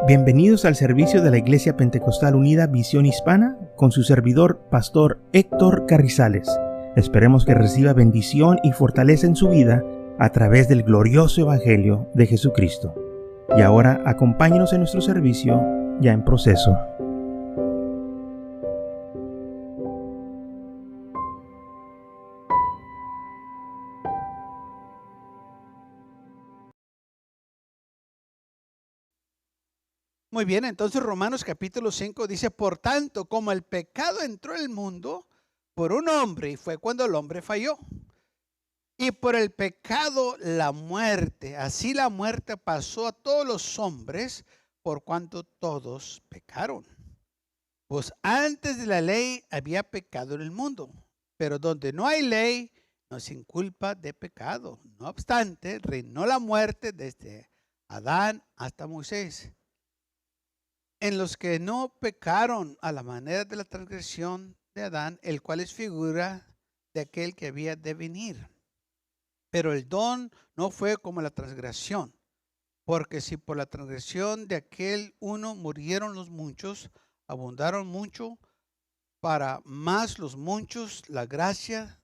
Bienvenidos al servicio de la Iglesia Pentecostal Unida Visión Hispana con su servidor, Pastor Héctor Carrizales. Esperemos que reciba bendición y fortaleza en su vida a través del glorioso Evangelio de Jesucristo. Y ahora acompáñenos en nuestro servicio ya en proceso. Muy bien, entonces Romanos capítulo 5 dice, por tanto, como el pecado entró en el mundo por un hombre, y fue cuando el hombre falló, y por el pecado la muerte, así la muerte pasó a todos los hombres, por cuanto todos pecaron. Pues antes de la ley había pecado en el mundo, pero donde no hay ley, no sin culpa de pecado. No obstante, reinó la muerte desde Adán hasta Moisés, en los que no pecaron a la manera de la transgresión de Adán, el cual es figura de aquel que había de venir. Pero el don no fue como la transgresión, porque si por la transgresión de aquel uno murieron los muchos, abundaron mucho, para más los muchos la gracia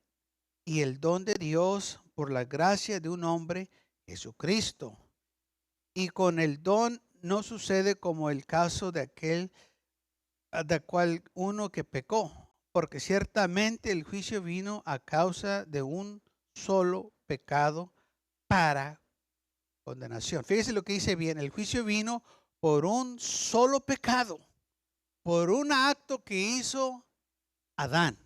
y el don de Dios por la gracia de un hombre, Jesucristo. Y con el don no sucede como el caso de aquel de cual uno que pecó, porque ciertamente el juicio vino a causa de un solo pecado para condenación. Fíjese lo que dice bien, el juicio vino por un solo pecado, por un acto que hizo Adán.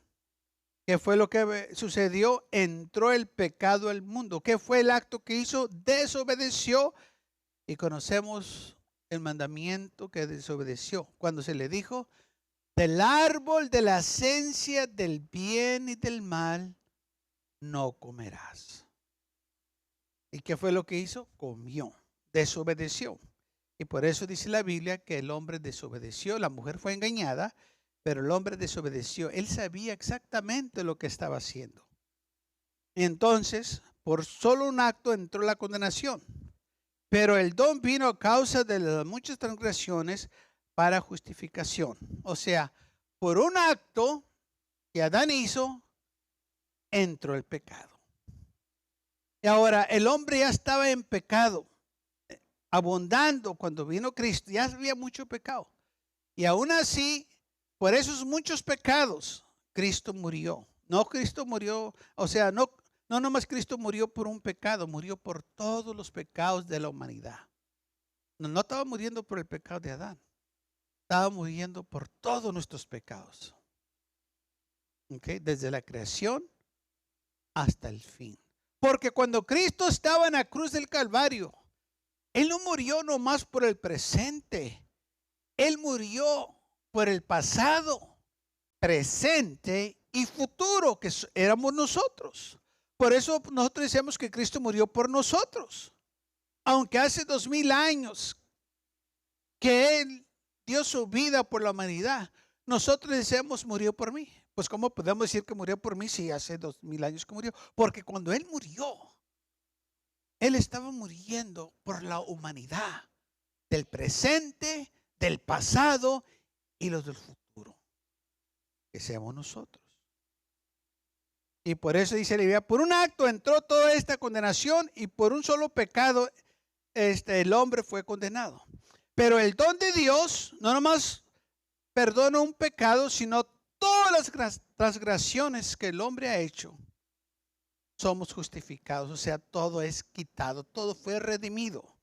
¿Qué fue lo que sucedió? Entró el pecado al mundo. ¿Qué fue el acto que hizo? Desobedeció. Y conocemos el mandamiento que desobedeció. Cuando se le dijo, del árbol de la ciencia del bien y del mal no comerás. ¿Y qué fue lo que hizo? Comió, desobedeció. Y por eso dice la Biblia que el hombre desobedeció. La mujer fue engañada, pero el hombre desobedeció. Él sabía exactamente lo que estaba haciendo. Entonces, por solo un acto entró la condenación. Pero el don vino a causa de las muchas transgresiones para justificación. O sea, por un acto que Adán hizo, entró el pecado. Y ahora el hombre ya estaba en pecado, abundando cuando vino Cristo. Ya había mucho pecado. Y aún así, por esos muchos pecados, Cristo murió. No, Cristo murió, o sea, no nomás Cristo murió por un pecado, murió por todos los pecados de la humanidad. No estaba muriendo por el pecado de Adán, estaba muriendo por todos nuestros pecados. ¿Okay? Desde la creación hasta el fin. Porque cuando Cristo estaba en la cruz del Calvario, Él no murió nomás por el presente, Él murió por el pasado, presente y futuro, que éramos nosotros. Por eso nosotros decimos que Cristo murió por nosotros. Aunque hace 2000 años que Él dio su vida por la humanidad, nosotros decimos murió por mí. Pues ¿cómo podemos decir que murió por mí si hace 2000 años que murió? Porque cuando Él murió, Él estaba muriendo por la humanidad, del presente, del pasado y los del futuro, que seamos nosotros. Y por eso dice la Biblia, por un acto entró toda esta condenación y por un solo pecado el hombre fue condenado. Pero el don de Dios no nomás perdona un pecado, sino todas las transgresiones que el hombre ha hecho. Somos justificados, o sea, todo es quitado, todo fue redimido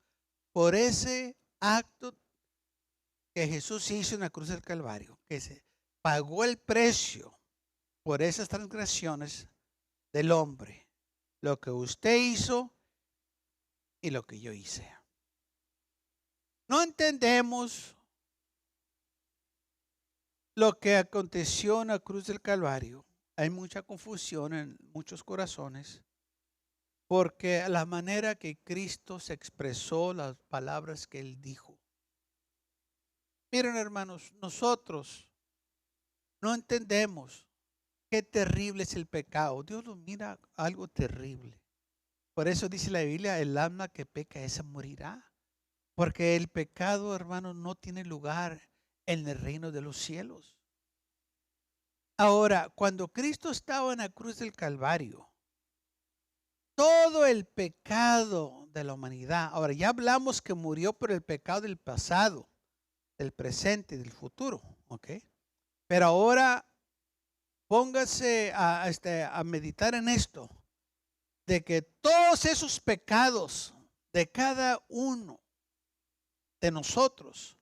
por ese acto que Jesús hizo en la cruz del Calvario, que se pagó el precio por esas transgresiones del hombre, lo que usted hizo y lo que yo hice. No entendemos lo que aconteció en la cruz del Calvario. Hay mucha confusión en muchos corazones, porque la manera que Cristo se expresó, las palabras que Él dijo. Miren, hermanos, nosotros no entendemos qué terrible es el pecado. Dios lo mira algo terrible. Por eso dice la Biblia, el alma que peca, esa morirá. Porque el pecado, hermano, no tiene lugar en el reino de los cielos. Ahora, cuando Cristo estaba en la cruz del Calvario, todo el pecado de la humanidad, ahora ya hablamos que murió por el pecado del pasado, del presente y del futuro, ¿ok? Pero ahora póngase a meditar en esto, de que todos esos pecados de cada uno de nosotros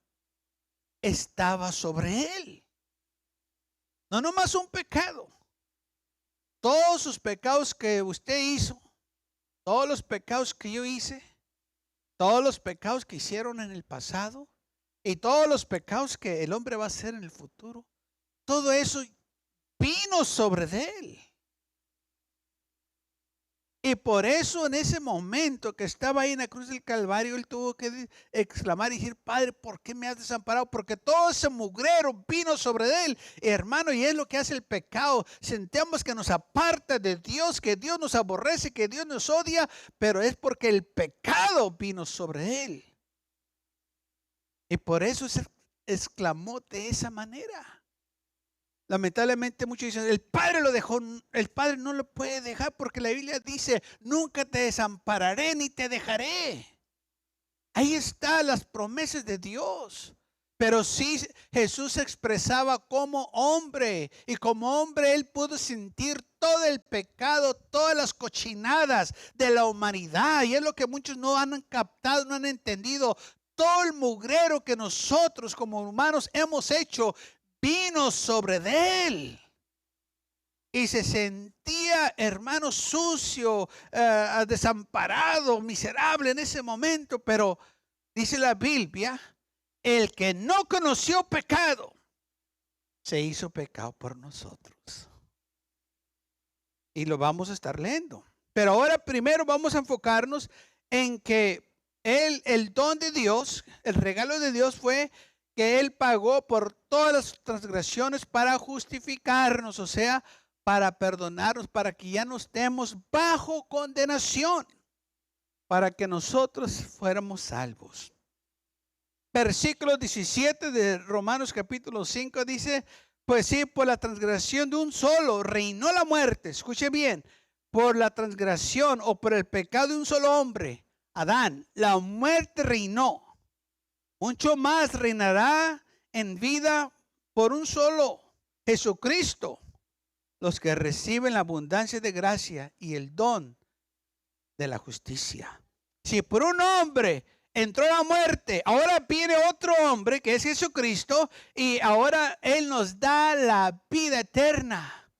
estaba sobre él. No nomás un pecado. Todos sus pecados que usted hizo, todos los pecados que yo hice, todos los pecados que hicieron en el pasado y todos los pecados que el hombre va a hacer en el futuro, todo eso vino sobre él. Y por eso en ese momento que estaba ahí en la cruz del Calvario, él tuvo que exclamar y decir: Padre, ¿por qué me has desamparado? Porque todo ese mugrero vino sobre él, hermano, y es lo que hace el pecado. Sentimos que nos aparta de Dios, que Dios nos aborrece, que Dios nos odia, pero es porque el pecado vino sobre él. Y por eso se exclamó de esa manera. Lamentablemente muchos dicen: el Padre lo dejó. El Padre no lo puede dejar, porque la Biblia dice: nunca te desampararé ni te dejaré. Ahí están las promesas de Dios. Pero sí, Jesús se expresaba como hombre, y como hombre él pudo sentir todo el pecado, todas las cochinadas de la humanidad. Y es lo que muchos no han captado, no han entendido. Todo el mugrero que nosotros como humanos hemos hecho vino sobre de él. Y se sentía, hermano, sucio, desamparado, miserable en ese momento. Pero dice la Biblia: el que no conoció pecado, se hizo pecado por nosotros. Y lo vamos a estar leyendo. Pero ahora primero vamos a enfocarnos en que el don de Dios, el regalo de Dios fue que Él pagó por todas las transgresiones para justificarnos, o sea, para perdonarnos, para que ya no estemos bajo condenación, para que nosotros fuéramos salvos. Versículo 17 de Romanos capítulo 5 dice: pues sí, por la transgresión de un solo reinó la muerte. Escuche bien: por la transgresión o por el pecado de un solo hombre, Adán, la muerte reinó. Mucho más reinará en vida por un solo, Jesucristo, los que reciben la abundancia de gracia y el don de la justicia. Si por un hombre entró la muerte, ahora viene otro hombre que es Jesucristo, y ahora Él nos da la vida eterna.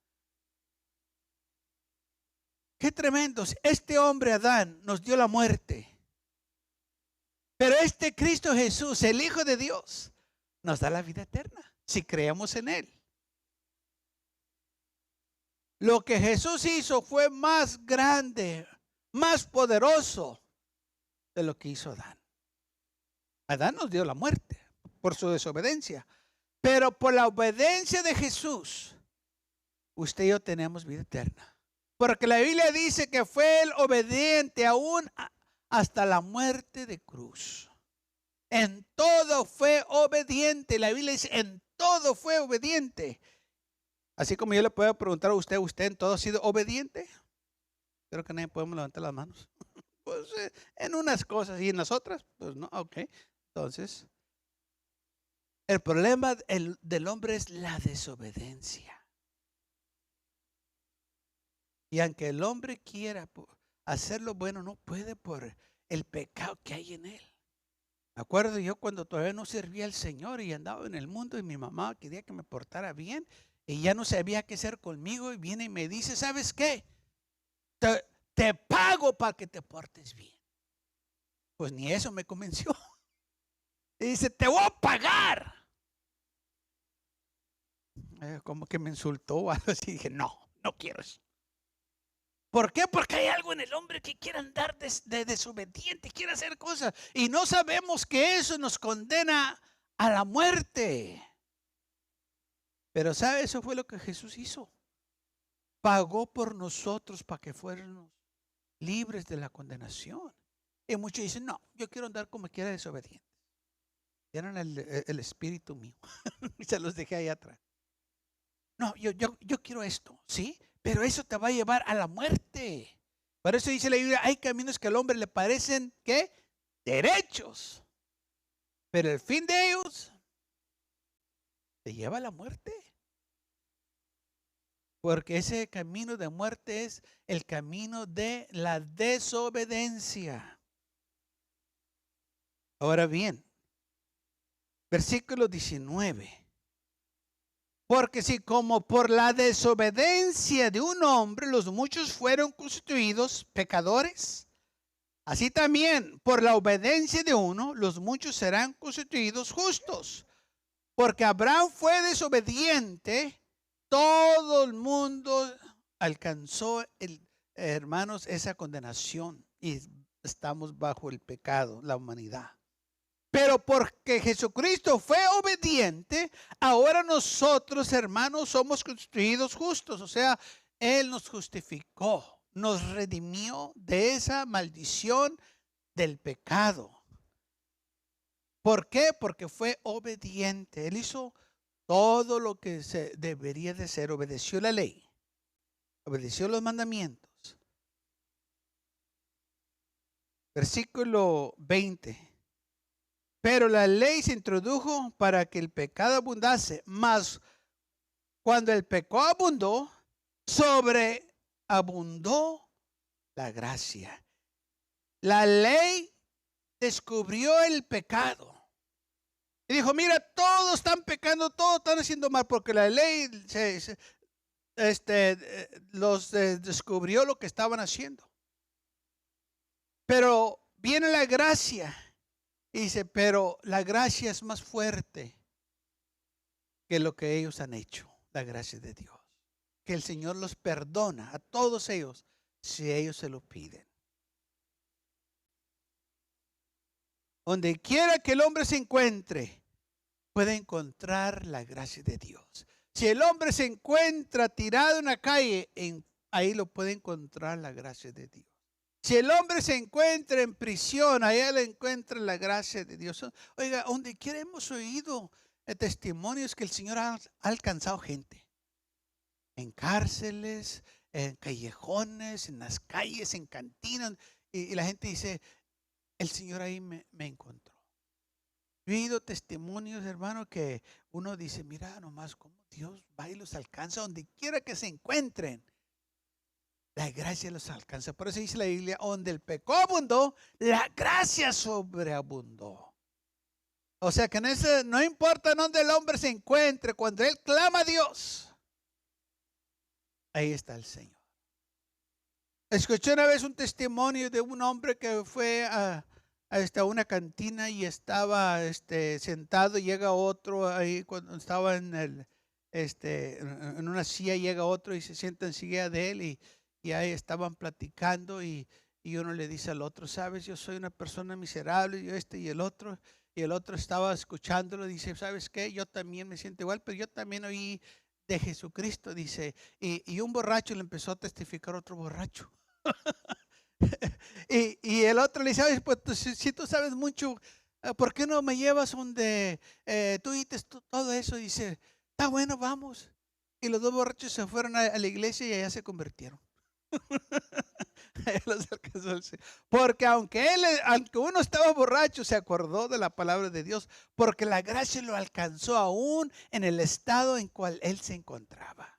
Qué tremendo. Este hombre Adán nos dio la muerte. Pero este Cristo Jesús, el Hijo de Dios, nos da la vida eterna si creemos en Él. Lo que Jesús hizo fue más grande, más poderoso de lo que hizo Adán. Adán nos dio la muerte por su desobediencia, pero por la obediencia de Jesús, usted y yo tenemos vida eterna. Porque la Biblia dice que fue el obediente aún hasta la muerte de cruz. En todo fue obediente. La Biblia dice: en todo fue obediente. Así como yo le puedo preguntar a usted: ¿usted en todo ha sido obediente? Creo que nadie podemos levantar las manos. Pues en unas cosas, y en las otras, pues no, ok. Entonces, el problema del hombre es la desobediencia. Y aunque el hombre quiera hacer lo bueno, no puede por el pecado que hay en él. Me acuerdo yo cuando todavía no servía al Señor y andaba en el mundo, y mi mamá quería que me portara bien y ya no sabía qué hacer conmigo, y viene y me dice: ¿sabes qué? Te pago para que te portes bien. Pues ni eso me convenció. Y dice: te voy a pagar. Como que me insultó o algo así. Dije: no quiero eso. ¿Por qué? Porque hay algo en el hombre que quiere andar de desobediente, quiere hacer cosas, y no sabemos que eso nos condena a la muerte. Pero ¿sabe? Eso fue lo que Jesús hizo. Pagó por nosotros para que fuéramos libres de la condenación. Y muchos dicen, no, yo quiero andar como quiera desobediente. Eran el espíritu mío. Y se los dejé ahí atrás. No, yo quiero esto, ¿sí? Pero eso te va a llevar a la muerte. Por eso dice la Biblia, hay caminos que al hombre le parecen, ¿qué? Derechos. Pero el fin de ellos te lleva a la muerte. Porque ese camino de muerte es el camino de la desobediencia. Ahora bien, versículo 19. Porque si como por la desobediencia de un hombre los muchos fueron constituidos pecadores, así también por la obediencia de uno los muchos serán constituidos justos. Porque Abraham fue desobediente, todo el mundo alcanzó, hermanos, esa condenación y estamos bajo el pecado, la humanidad. Pero porque Jesucristo fue obediente, ahora nosotros, hermanos, somos constituidos justos. O sea, Él nos justificó, nos redimió de esa maldición del pecado. ¿Por qué? Porque fue obediente. Él hizo todo lo que se debería de ser. Obedeció la ley, obedeció los mandamientos. Versículo 20. Pero la ley se introdujo para que el pecado abundase, mas cuando el pecado abundó, sobreabundó la gracia. La ley descubrió el pecado y dijo, mira, todos están pecando, todos están haciendo mal, porque la ley los descubrió lo que estaban haciendo. Pero viene la gracia. Y dice, pero la gracia es más fuerte que lo que ellos han hecho, la gracia de Dios. Que el Señor los perdona a todos ellos si ellos se lo piden. Donde quiera que el hombre se encuentre, puede encontrar la gracia de Dios. Si el hombre se encuentra tirado en la calle, ahí lo puede encontrar la gracia de Dios. Si el hombre se encuentra en prisión, allá le encuentra la gracia de Dios. Oiga, donde quiera hemos oído testimonios que el Señor ha alcanzado gente. En cárceles, en callejones, en las calles, en cantinas. Y la gente dice, el Señor ahí me encontró. Yo he oído testimonios, hermano, que uno dice, mira nomás cómo Dios va y los alcanza donde quiera que se encuentren. La gracia los alcanza. Por eso dice la Biblia, donde el pecado abundó, la gracia sobreabundó. O sea que no importa dónde el hombre se encuentre, cuando él clama a Dios, ahí está el Señor. Escuché una vez un testimonio de un hombre que fue a una cantina y estaba sentado, llega otro ahí cuando estaba en una silla, llega otro y se sienta en silla de él y ahí estaban platicando y uno le dice al otro, sabes, yo soy una persona miserable, yo y el otro estaba escuchándolo, dice, ¿sabes qué? Yo también me siento igual, pero yo también oí de Jesucristo, dice, y un borracho le empezó a testificar a otro borracho. y el otro le dice, ¿sabes? Pues si tú sabes mucho, ¿por qué no me llevas donde tú dices todo eso? Dice, está bueno, vamos. Y los dos borrachos se fueron a la iglesia y allá se convirtieron. Porque aunque uno estaba borracho, se acordó de la palabra de Dios, porque la gracia lo alcanzó aún en el estado en cual él se encontraba.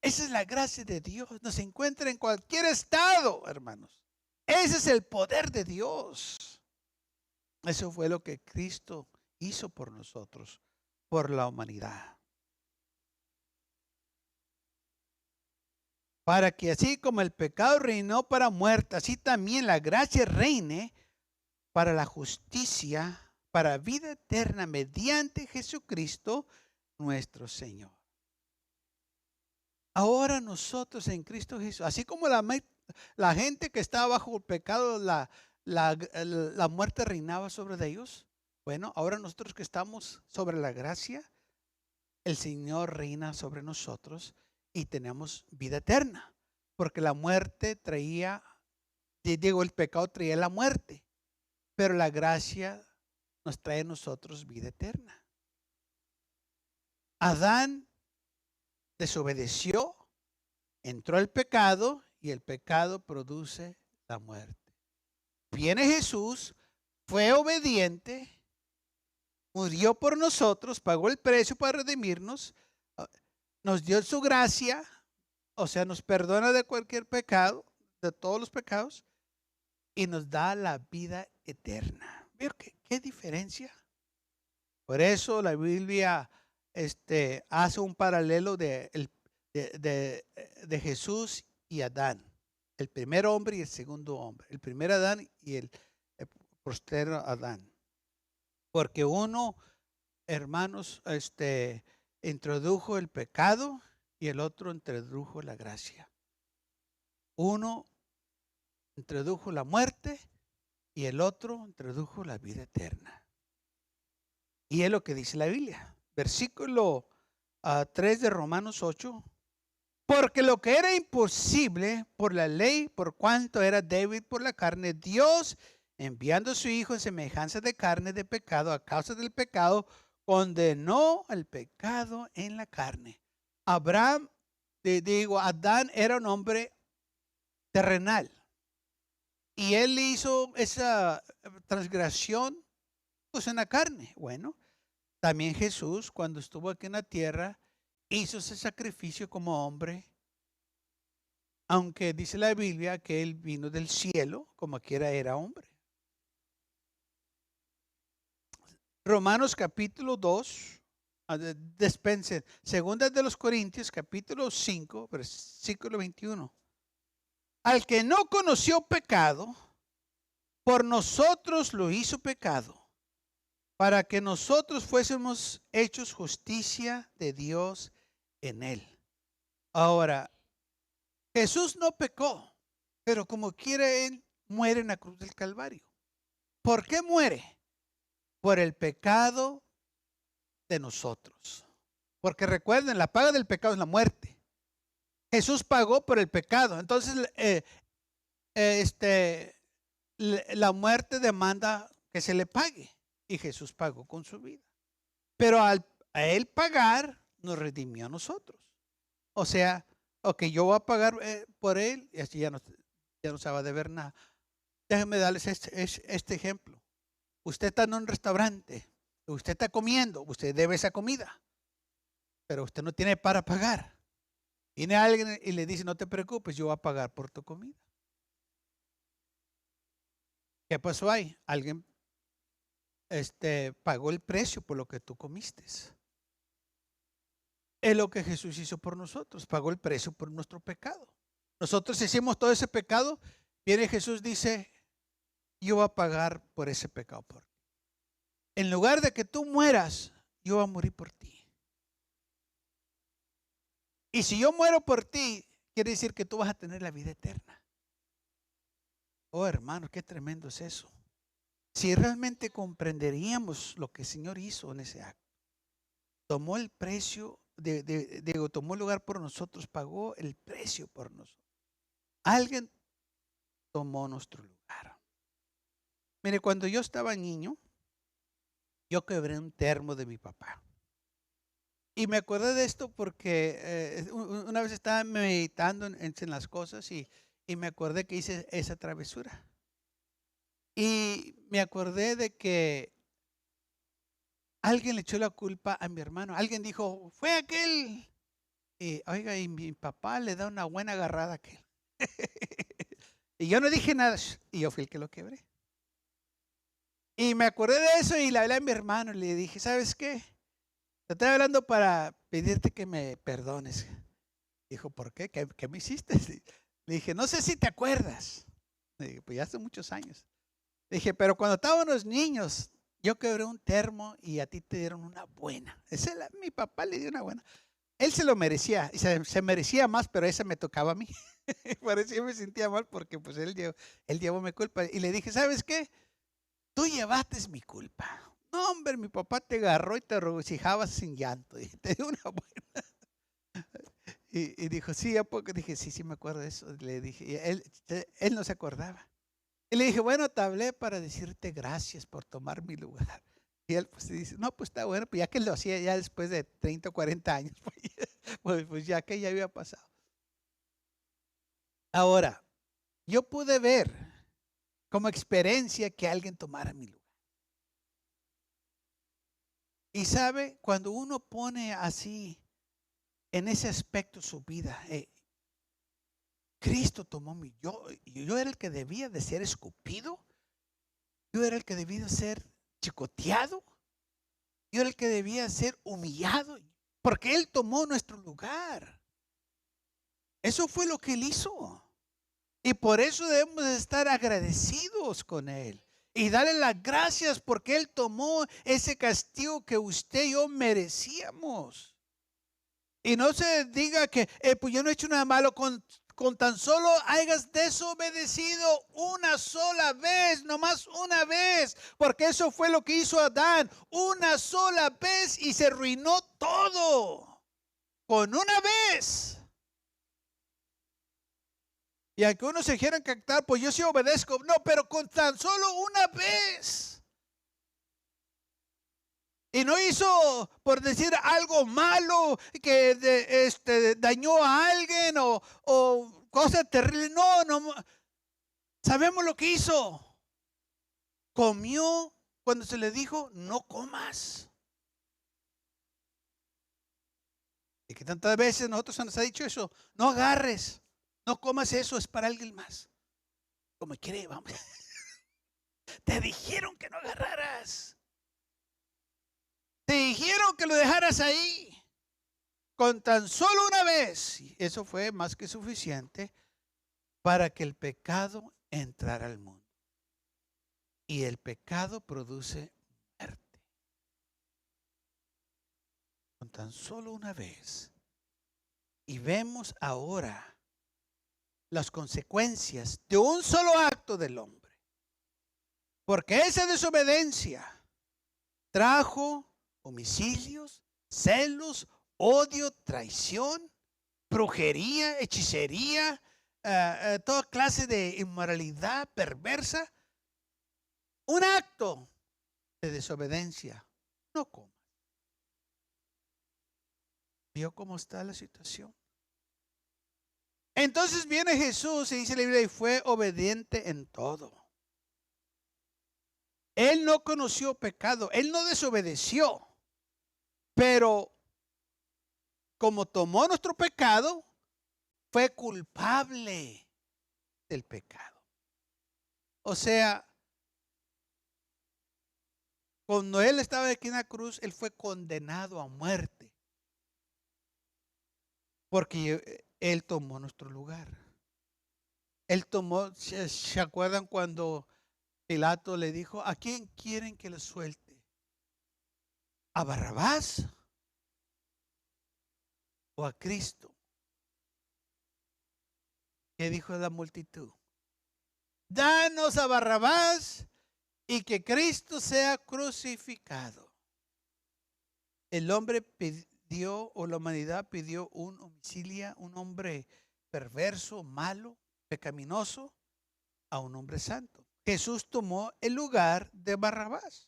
Esa es la gracia de Dios. Nos encuentra en cualquier estado, hermanos. Ese es el poder de Dios. Eso fue lo que Cristo hizo por nosotros, por la humanidad. Para que así como el pecado reinó para muerte, así también la gracia reine para la justicia, para vida eterna mediante Jesucristo nuestro Señor. Ahora nosotros en Cristo Jesús, así como la gente que estaba bajo el pecado, la muerte reinaba sobre ellos. Bueno, ahora nosotros que estamos sobre la gracia, el Señor reina sobre nosotros y tenemos vida eterna. Porque la muerte traía Digo, el pecado traía la muerte, pero la gracia nos trae a nosotros vida eterna. Adán desobedeció, entró el pecado y el pecado produce la muerte. Viene Jesús, fue obediente, murió por nosotros, pagó el precio para redimirnos, nos dio su gracia, o sea, nos perdona de cualquier pecado, de todos los pecados, y nos da la vida eterna. ¿Veo qué diferencia? Por eso la Biblia hace un paralelo de Jesús y Adán, el primer hombre y el segundo hombre, el primer Adán y el postero Adán. Porque uno, hermanos, introdujo el pecado y el otro introdujo la gracia. Uno introdujo la muerte y el otro introdujo la vida eterna. Y es lo que dice la Biblia. Versículo 3 de Romanos 8. Porque lo que era imposible por la ley, por cuanto era débil por la carne, Dios, enviando a su Hijo en semejanza de carne de pecado, a causa del pecado, condenó al pecado en la carne. Adán era un hombre terrenal. Y él hizo esa transgresión pues en la carne. Bueno, también Jesús, cuando estuvo aquí en la tierra, hizo ese sacrificio como hombre, aunque dice la Biblia que él vino del cielo, como quiera era hombre. Romanos capítulo 2, dispensen, segunda de los Corintios capítulo 5, versículo 21. Al que no conoció pecado, por nosotros lo hizo pecado, para que nosotros fuésemos hechos justicia de Dios en él. Ahora, Jesús no pecó, pero como quiere él muere en la cruz del Calvario. ¿Por qué muere? Por el pecado de nosotros. Porque recuerden, la paga del pecado es la muerte. Jesús pagó por el pecado. Entonces, la muerte demanda que se le pague. Y Jesús pagó con su vida. Pero a él pagar, nos redimió a nosotros. O sea, ok, yo voy a pagar por él y así ya no se va a deber nada. Déjenme darles este ejemplo. Usted está en un restaurante, usted está comiendo, usted debe esa comida, pero usted no tiene para pagar. Viene alguien y le dice, no te preocupes, yo voy a pagar por tu comida. ¿Qué pasó ahí? Alguien pagó el precio por lo que tú comiste. Es lo que Jesús hizo por nosotros, pagó el precio por nuestro pecado. Nosotros hicimos todo ese pecado, viene Jesús, dice, yo voy a pagar por ese pecado por ti. En lugar de que tú mueras, yo voy a morir por ti. Y si yo muero por ti, quiere decir que tú vas a tener la vida eterna. Oh, hermano, qué tremendo es eso. Si realmente comprenderíamos lo que el Señor hizo en ese acto, tomó el precio, tomó el lugar por nosotros, pagó el precio por nosotros. Alguien tomó nuestro lugar. Mire, cuando yo estaba niño, yo quebré un termo de mi papá. Y me acordé de esto porque una vez estaba meditando en las cosas y me acordé que hice esa travesura. Y me acordé de que alguien le echó la culpa a mi hermano. Alguien dijo, fue aquel. Y oiga, y mi papá le da una buena agarrada a aquel. Y yo no dije nada. Y yo fui el que lo quebré. Y me acordé de eso y le hablé a mi hermano y le dije, ¿sabes qué? Te estoy hablando para pedirte que me perdones. Dijo, ¿por qué? ¿Qué me hiciste? Le dije, no sé si te acuerdas. Le dije, pues ya hace muchos años. Le dije, pero cuando estábamos niños, yo quebré un termo y a ti te dieron una buena. Mi papá le dio una buena. Él se lo merecía, y se merecía más, pero esa me tocaba a mí. Por eso yo me sentía mal porque pues él llevó mi culpa. Y le dije, ¿sabes qué? Tú llevaste mi culpa. No, hombre, mi papá te agarró y te regocijabas sin llanto. Y te dio una buena. Y dijo, sí, ¿a poco? Dije, sí, me acuerdo de eso. Le dije, y él no se acordaba. Y le dije, bueno, te hablé para decirte gracias por tomar mi lugar. Y él pues dice, no, pues está bueno, pues ya que lo hacía ya después de 30 o 40 años, pues ya que ya había pasado. Ahora, yo pude ver como experiencia que alguien tomara mi lugar. Y sabe, cuando uno pone así en ese aspecto su vida, Cristo tomó yo era el que debía de ser escupido, yo era el que debía de ser chicoteado, yo era el que debía ser humillado, porque Él tomó nuestro lugar. Eso fue lo que Él hizo. Y por eso debemos de estar agradecidos con Él. Y darle las gracias porque Él tomó ese castigo que usted y yo merecíamos. Y no se diga que pues yo no he hecho nada malo con tan solo hayas desobedecido una sola vez, nomás una vez, porque eso fue lo que hizo Adán, una sola vez y se arruinó todo, con una vez. Y aunque uno se quiera captar, pues yo sí obedezco, no, pero con tan solo una vez. Y no hizo, por decir algo malo, que dañó a alguien o cosas terribles. No, no. Sabemos lo que hizo. Comió cuando se le dijo, no comas. Y que tantas veces nosotros nos ha dicho eso, no agarres, no comas eso, es para alguien más. Como quiere, vamos. Te dijeron que no agarraras. Te dijeron que lo dejaras ahí. Con tan solo una vez. Eso fue más que suficiente para que el pecado entrara al mundo. Y el pecado produce muerte. Con tan solo una vez. Y vemos ahora las consecuencias de un solo acto del hombre. Porque esa desobediencia trajo homicidios, celos, odio, traición, brujería, hechicería, toda clase de inmoralidad perversa. Un acto de desobediencia. No comas. ¿Vio cómo está la situación? Entonces viene Jesús y dice la Biblia y fue obediente en todo. Él no conoció pecado, él no desobedeció, pero como tomó nuestro pecado, fue culpable del pecado. O sea, cuando él estaba aquí en la cruz, él fue condenado a muerte, porque él tomó nuestro lugar. Él tomó, ¿se acuerdan cuando Pilato le dijo, ¿a quién quieren que le suelte? ¿A Barrabás o a Cristo? ¿Qué dijo la multitud? Danos a Barrabás y que Cristo sea crucificado. El hombre pidió, o la humanidad pidió un homicidio, un hombre perverso, malo, pecaminoso, a un hombre santo. Jesús tomó el lugar de Barrabás.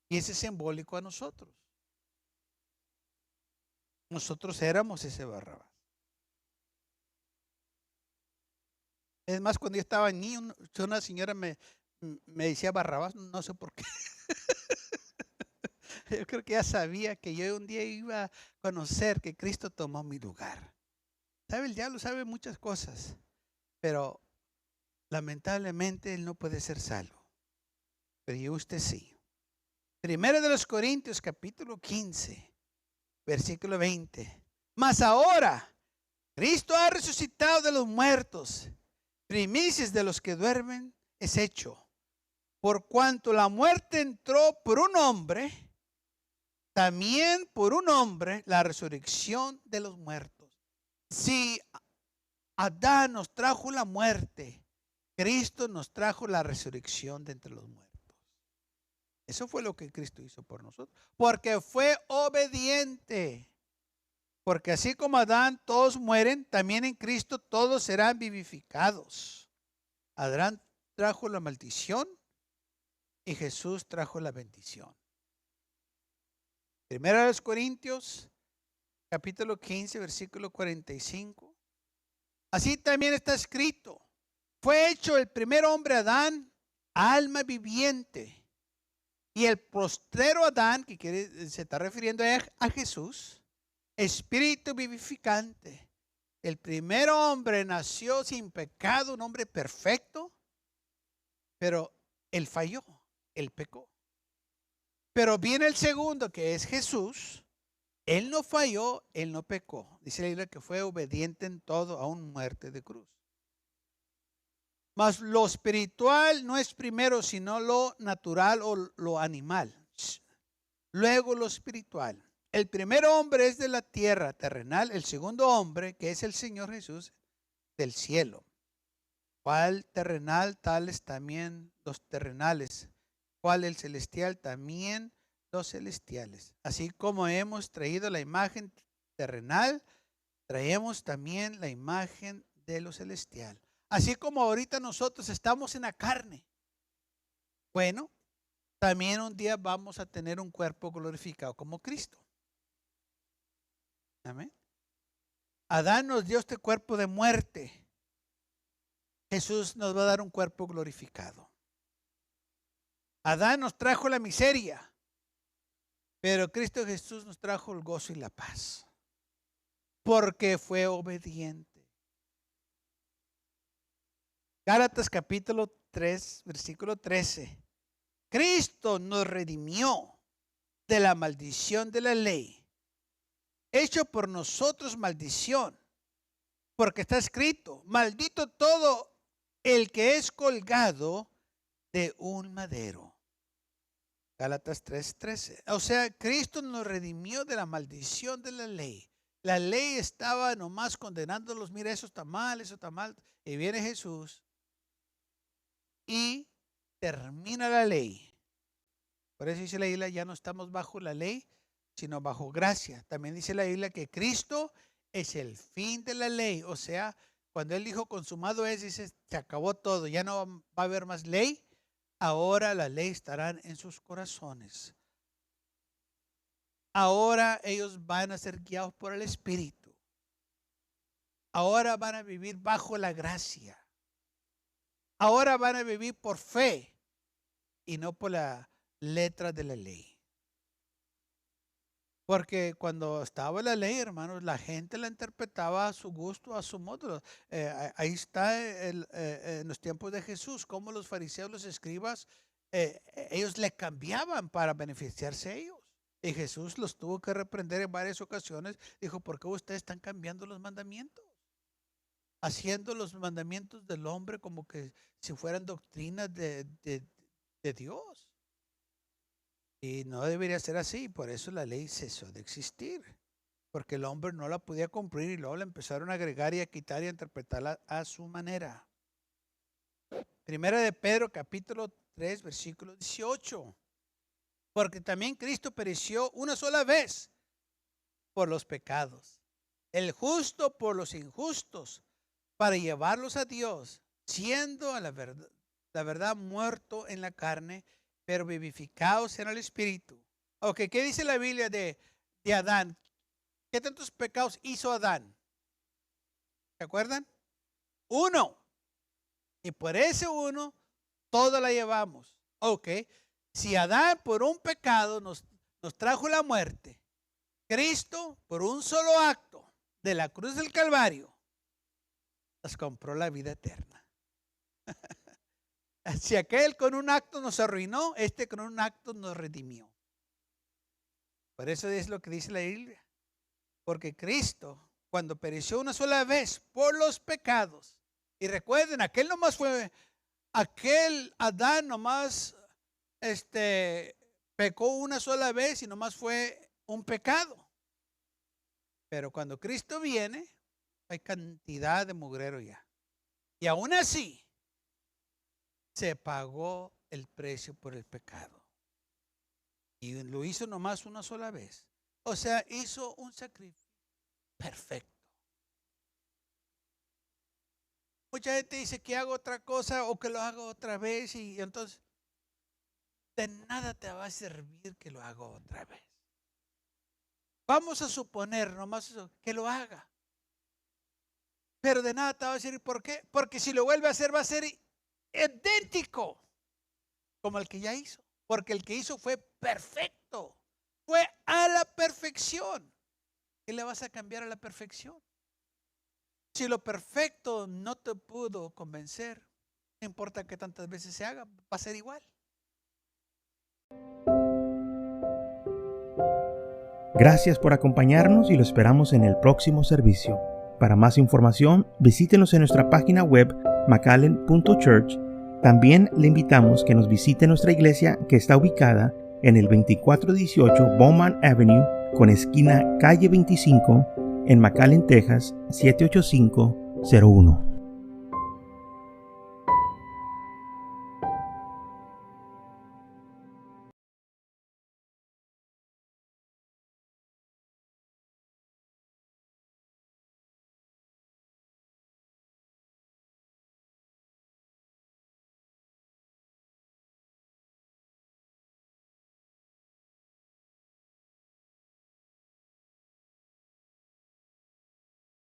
Y ese es simbólico a nosotros. Nosotros éramos ese Barrabás. Es más, cuando yo estaba niño, una señora me decía Barrabás, no sé por qué. Yo creo que ella sabía que yo un día iba a conocer que Cristo tomó mi lugar. ¿Sabe? El diablo sabe muchas cosas, pero lamentablemente él no puede ser salvo. Pero yo usted sí. Primero de los Corintios, capítulo 15, versículo 20. Mas ahora, Cristo ha resucitado de los muertos, primicias de los que duermen es hecho. Por cuanto la muerte entró por un hombre, también por un hombre la resurrección de los muertos. Si Adán nos trajo la muerte, Cristo nos trajo la resurrección de entre los muertos. Eso fue lo que Cristo hizo por nosotros. Porque fue obediente. Porque así como Adán todos mueren, también en Cristo todos serán vivificados. Adán trajo la maldición y Jesús trajo la bendición. Primera de los Corintios, capítulo 15, versículo 45. Así también está escrito: fue hecho el primer hombre Adán, alma viviente. Y el postrero Adán, se está refiriendo a Jesús, espíritu vivificante. El primer hombre nació sin pecado, un hombre perfecto, pero él falló, él pecó. Pero viene el segundo, que es Jesús. Él no falló, él no pecó. Dice la Biblia que fue obediente en todo, aún muerte de cruz. Mas lo espiritual no es primero, sino lo natural o lo animal. Luego lo espiritual. El primer hombre es de la tierra terrenal, el segundo hombre, que es el Señor Jesús, del cielo. ¿Cuál terrenal? Tales también los terrenales. ¿Cuál el celestial? También los celestiales. Así como hemos traído la imagen terrenal, traemos también la imagen de lo celestial. Así como ahorita nosotros estamos en la carne. Bueno, también un día vamos a tener un cuerpo glorificado como Cristo. Amén. Adán nos dio este cuerpo de muerte. Jesús nos va a dar un cuerpo glorificado. Adán nos trajo la miseria, pero Cristo Jesús nos trajo el gozo y la paz, porque fue obediente. Gálatas capítulo 3, versículo 13. Cristo nos redimió de la maldición de la ley, hecho por nosotros maldición, porque está escrito: maldito todo el que es colgado de un madero. Gálatas 3:13. O sea, Cristo nos redimió de la maldición de la ley. La ley estaba nomás condenándolos. Mira, eso está mal, eso está mal. Y viene Jesús y termina la ley. Por eso dice la Biblia, ya no estamos bajo la ley, sino bajo gracia. También dice la Biblia que Cristo es el fin de la ley. O sea, cuando Él dijo consumado es, dice, se acabó todo, ya no va a haber más ley. Ahora la ley estará en sus corazones. Ahora ellos van a ser guiados por el Espíritu. Ahora van a vivir bajo la gracia. Ahora van a vivir por fe y no por la letra de la ley. Porque cuando estaba la ley, hermanos, la gente la interpretaba a su gusto, a su modo. Ahí está en los tiempos de Jesús, como los fariseos, los escribas, ellos le cambiaban para beneficiarse ellos. Y Jesús los tuvo que reprender en varias ocasiones. Dijo: ¿por qué ustedes están cambiando los mandamientos? Haciendo los mandamientos del hombre como que si fueran doctrinas de Dios. Y no debería ser así. Por eso la ley cesó de existir. Porque el hombre no la podía cumplir y luego la empezaron a agregar y a quitar y a interpretarla a su manera. Primera de Pedro, capítulo 3, versículo 18. Porque también Cristo pereció una sola vez por los pecados, el justo por los injustos, para llevarlos a Dios, siendo a la verdad muerto en la carne, pero vivificados en el Espíritu. Ok, ¿qué dice la Biblia de Adán? ¿Qué tantos pecados hizo Adán? ¿Se acuerdan? Uno. Y por ese uno, toda la llevamos. Ok, si Adán por un pecado nos trajo la muerte, Cristo por un solo acto de la cruz del Calvario nos compró la vida eterna. Si aquel con un acto nos arruinó, este con un acto nos redimió. Por eso es lo que dice la Biblia. Porque Cristo, cuando pereció una sola vez por los pecados, y recuerden, aquel Adán nomás pecó una sola vez y nomás fue un pecado. Pero cuando Cristo viene, hay cantidad de mugrero ya. Y aún así, se pagó el precio por el pecado. Y lo hizo nomás una sola vez. O sea, hizo un sacrificio perfecto. Mucha gente dice que hago otra cosa o que lo hago otra vez y entonces de nada te va a servir que lo haga otra vez. Vamos a suponer nomás eso, que lo haga. Pero de nada te va a servir. ¿Por qué? Porque si lo vuelve a hacer va a ser idéntico como el que ya hizo. Porque el que hizo fue perfecto. Fue a la perfección. ¿Qué le vas a cambiar a la perfección? Si lo perfecto no te pudo convencer, no importa que tantas veces se haga, va a ser igual. Gracias por acompañarnos y lo esperamos en el próximo servicio. Para más información, visítenos en nuestra página web mcallen.church. También le invitamos que nos visite nuestra iglesia que está ubicada en el 2418 Bowman Avenue con esquina calle 25 en McAllen, Texas 78501.